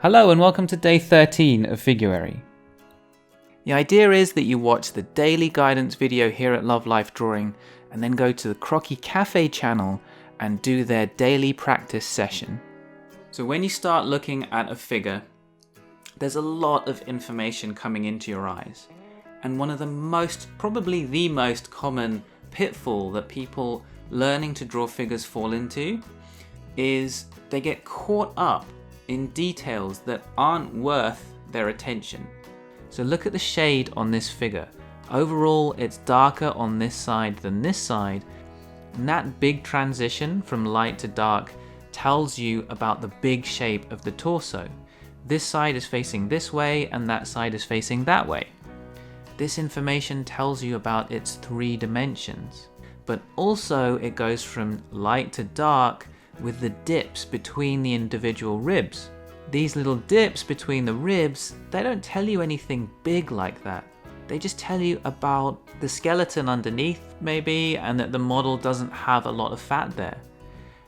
Hello and welcome to day 13 of Figuary. The idea is that you watch the daily guidance video here at Love Life Drawing and then go to the Croquis Cafe channel and do their daily practice session. So when you start looking at a figure, there's a lot of information coming into your eyes. And one of the most, probably the most common pitfall that people learning to draw figures fall into is they get caught up in details that aren't worth their attention. So look at the shade on this figure. Overall, it's darker on this side than this side. And that big transition from light to dark tells you about the big shape of the torso. This side is facing this way and that side is facing that way. This information tells you about its 3 dimensions. But also it goes from light to dark with the dips between the individual ribs. These little dips between the ribs, they don't tell you anything big like that. They just tell you about the skeleton underneath maybe, and that the model doesn't have a lot of fat there.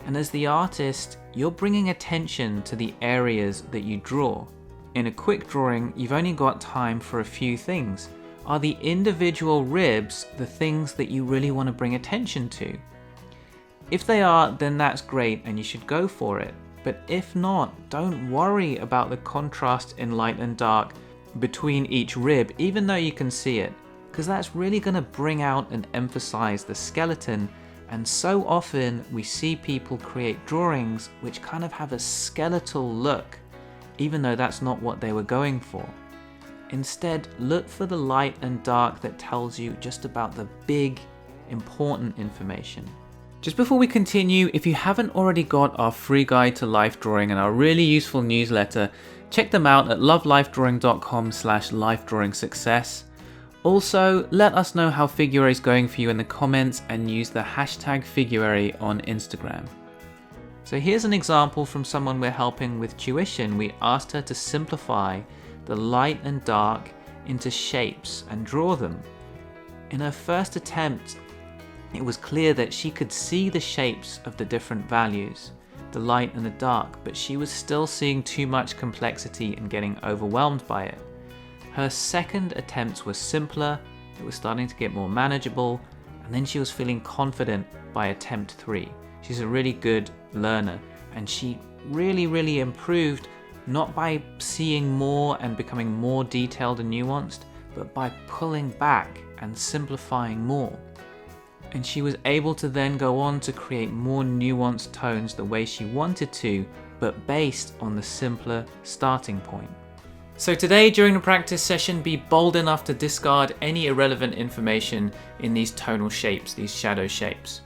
And as the artist, you're bringing attention to the areas that you draw. In a quick drawing, you've only got time for a few things. Are the individual ribs the things that you really want to bring attention to? If they are, then that's great and you should go for it. But if not, don't worry about the contrast in light and dark between each rib, even though you can see it, because that's really going to bring out and emphasize the skeleton. And so often we see people create drawings which kind of have a skeletal look, even though that's not what they were going for. Instead, look for the light and dark that tells you just about the big, important information. Just before we continue, if you haven't already got our free guide to life drawing and our really useful newsletter, check them out at lovelifedrawing.com/lifedrawingsuccess. Also, let us know how Figuary is going for you in the comments and use the hashtag Figuary on Instagram. So here's an example from someone we're helping with tuition. We asked her to simplify the light and dark into shapes and draw them. In her first attempt, it was clear that she could see the shapes of the different values, the light and the dark, but she was still seeing too much complexity and getting overwhelmed by it. Her second attempts were simpler, it was starting to get more manageable, and then she was feeling confident by attempt 3. She's a really good learner, and she really improved, not by seeing more and becoming more detailed and nuanced, but by pulling back and simplifying more. And she was able to then go on to create more nuanced tones the way she wanted to, but based on the simpler starting point. So today during the practice session, be bold enough to discard any irrelevant information in these tonal shapes, these shadow shapes.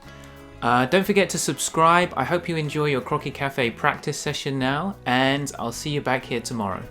Don't forget to subscribe. I hope you enjoy your Croquis Cafe practice session now, and I'll see you back here tomorrow.